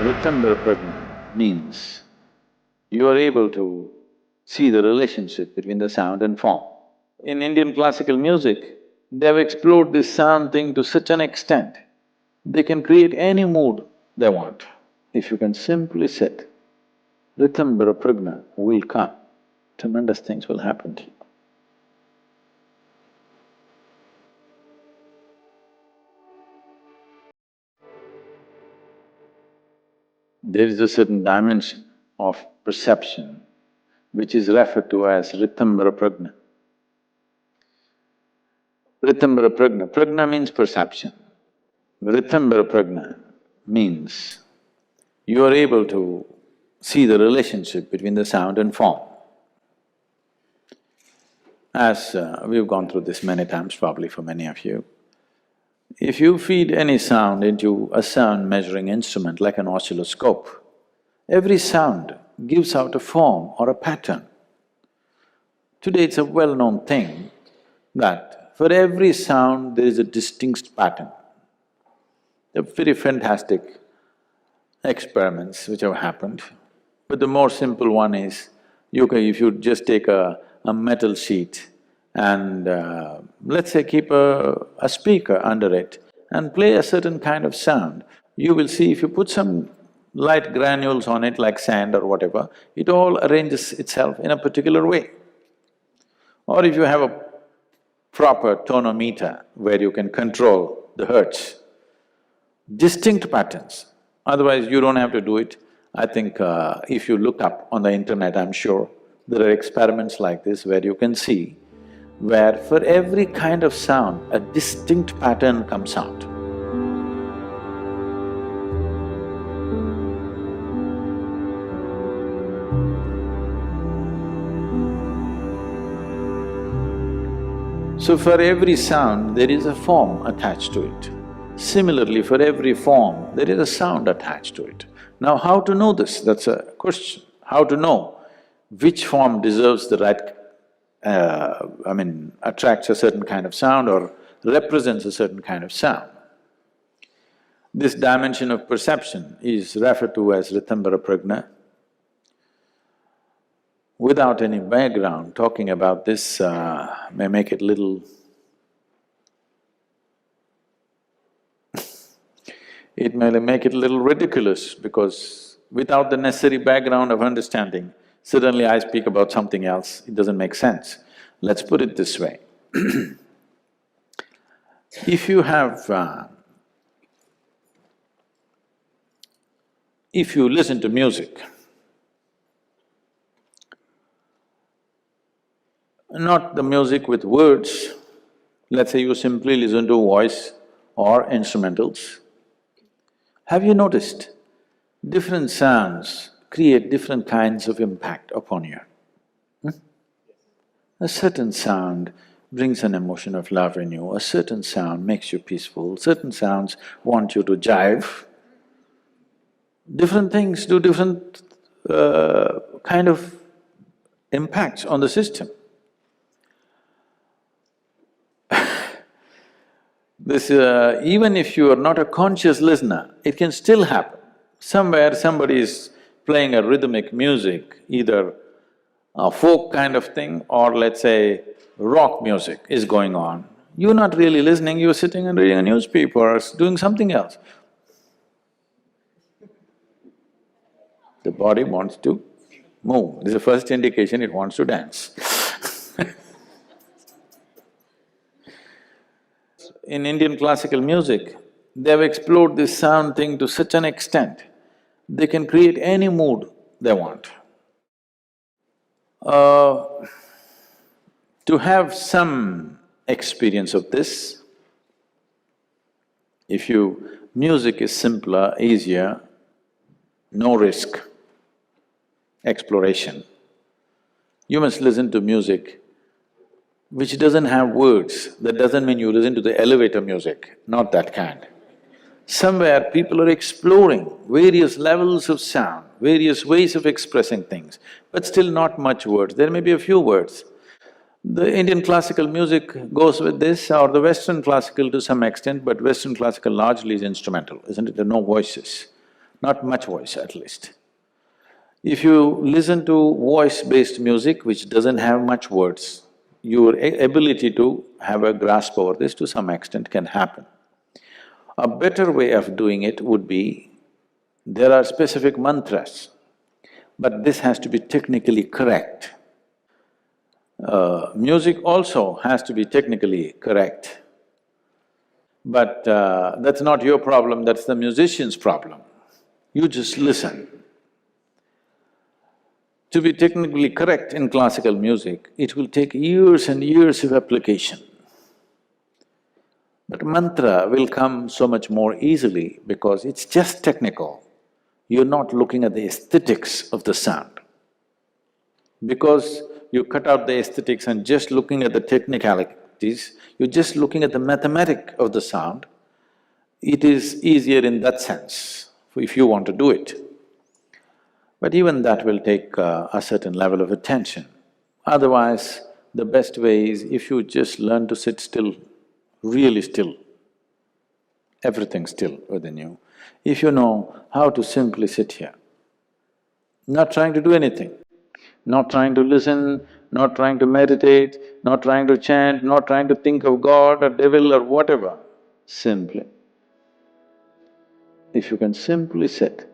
Ritambhara Pragna means you are able to see the relationship between the sound and form. In Indian classical music, they've explored this sound thing to such an extent, they can create any mood they want. If you can simply sit, Ritambhara Pragna will come, tremendous things will happen to you. There is a certain dimension of perception which is referred to as Ritambhara Pragna. Ritambhara Pragna, Pragna means perception. Ritambhara Pragna means you are able to see the relationship between the sound and form. As we've gone through this many times, probably for many of you, if you feed any sound into a sound measuring instrument like an oscilloscope, every sound gives out a form or a pattern. Today it's a well-known thing that for every sound there is a distinct pattern. They're very fantastic experiments which have happened, but the more simple one is, if you just take a metal sheet and let's say keep a speaker under it and play a certain kind of sound, you will see if you put some light granules on it like sand or whatever, it all arranges itself in a particular way. Or if you have a proper tonometer where you can control the hertz, distinct patterns, otherwise you don't have to do it. I think if you look up on the internet, I'm sure there are experiments like this where you can see where for every kind of sound, a distinct pattern comes out. So for every sound, there is a form attached to it. Similarly, for every form, there is a sound attached to it. Now, how to know this? That's a question. How to know which form deserves the right… attracts a certain kind of sound or represents a certain kind of sound. This dimension of perception is referred to as Ritambhara Pragna. Without any background, talking about this may make it little… it may make it a little ridiculous because without the necessary background of understanding, suddenly I speak about something else, it doesn't make sense. Let's put it this way. If you have… if you listen to music, not the music with words, let's say you simply listen to voice or instrumentals, have you noticed different sounds create different kinds of impact upon you? A certain sound brings an emotion of love in you, a certain sound makes you peaceful, certain sounds want you to jive. Different things do different kind of impacts on the system. This… even if you are not a conscious listener, it can still happen. Somewhere somebody is playing a rhythmic music, either a folk kind of thing or let's say rock music is going on. You're not really listening, you're sitting and reading a newspaper or doing something else. The body wants to move, this is the first indication it wants to dance. In Indian classical music, they've explored this sound thing to such an extent, they can create any mood they want. To have some experience of this, if you… music is simpler, easier, no risk, exploration. You must listen to music which doesn't have words. That doesn't mean you listen to the elevator music, not that kind. Somewhere people are exploring various levels of sound, various ways of expressing things, but still not much words, there may be a few words. The Indian classical music goes with this, or the Western classical to some extent, but Western classical largely is instrumental, isn't it? There are no voices. not much voice at least. If you listen to voice-based music which doesn't have much words, your ability to have a grasp over this to some extent can happen. A better way of doing it would be, there are specific mantras, but this has to be technically correct. Music also has to be technically correct, but that's not your problem, that's the musician's problem. You just listen. To be technically correct in classical music, it will take years and years of application. But mantra will come so much more easily because it's just technical. You're not looking at the aesthetics of the sound. Because you cut out the aesthetics and just looking at the technicalities, you're just looking at the mathematic of the sound, it is easier in that sense, if you want to do it. But even that will take a certain level of attention. Otherwise, the best way is if you just learn to sit still, really still, everything still within you. If you know how to simply sit here, not trying to do anything, not trying to listen, not trying to meditate, not trying to chant, not trying to think of God or devil or whatever, simply. If you can simply sit,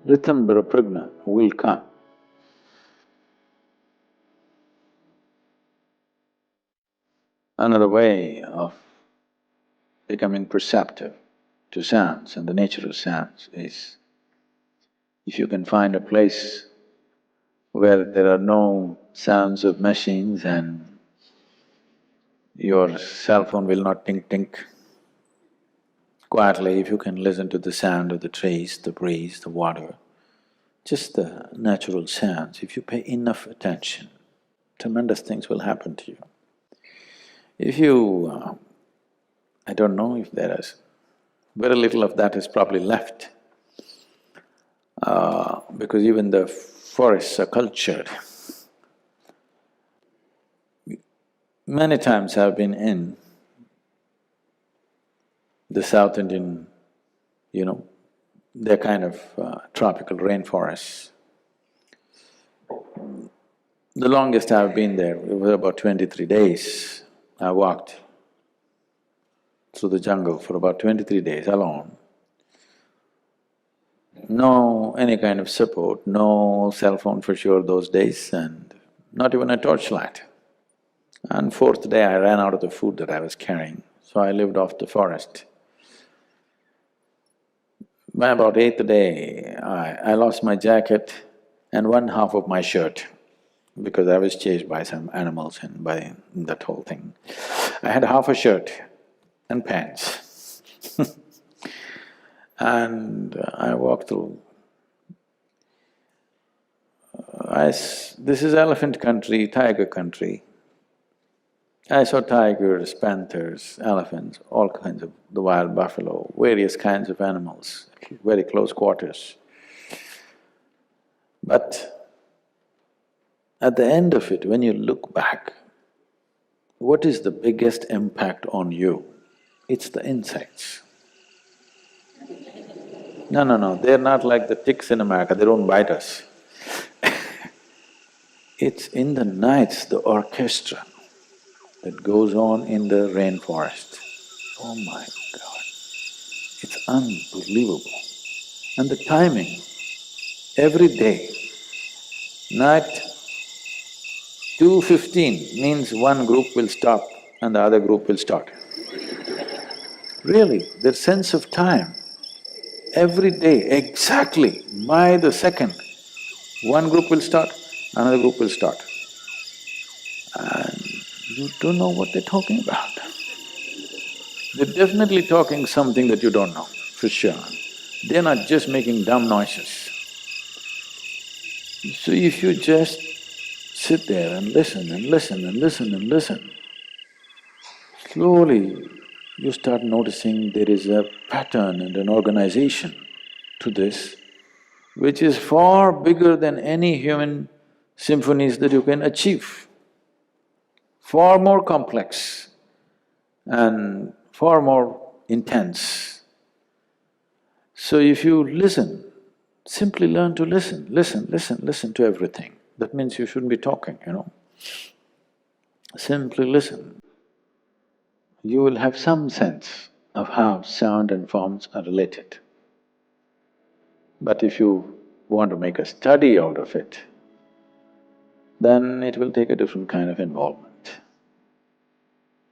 Ritambhara Pragna will come. Another way of becoming perceptive to sounds and the nature of sounds is, if you can find a place where there are no sounds of machines and your cell phone will not tink, quietly if you can listen to the sound of the trees, the breeze, the water, just the natural sounds, if you pay enough attention, tremendous things will happen to you. If you… I don't know if there is… very little of that is probably left, because even the forests are cultured. Many times I've been in the South Indian, they're kind of tropical rainforests. The longest I've been there, it was about 23 days. I walked through the jungle for about 23 days alone. No any kind of support, no cell phone for sure those days, and not even a torchlight. And fourth day I ran out of the food that I was carrying, so I lived off the forest. By about eighth day, I lost my jacket and one half of my shirt because I was chased by some animals and by that whole thing. I had half a shirt and pants and I walked through. This is elephant country, tiger country. I saw tigers, panthers, elephants, all kinds of… the wild buffalo, various kinds of animals, very close quarters. But at the end of it, when you look back, what is the biggest impact on you? It's the insects. No, they're not like the ticks in America, they don't bite us. It's in the nights, the orchestra that goes on in the rainforest. Oh my God, it's unbelievable. And the timing, every day, night 2:15 means one group will stop and the other group will start. Really, their sense of time, every day, exactly by the second, one group will start, another group will start. And you don't know what they're talking about. They're definitely talking something that you don't know, for sure. They're not just making dumb noises. So if you just sit there and listen and listen and listen and listen, slowly you start noticing there is a pattern and an organization to this, which is far bigger than any human symphonies that you can achieve. Far more complex and far more intense. So if you listen, simply learn to listen, listen to everything. That means you shouldn't be talking, you know. Simply listen. You will have some sense of how sound and forms are related. But if you want to make a study out of it, then it will take a different kind of involvement.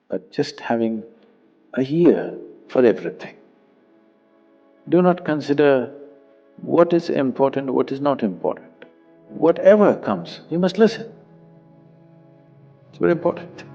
But just having a ear for everything. Do not consider what is important, what is not important. Whatever comes, you must listen. It's very important.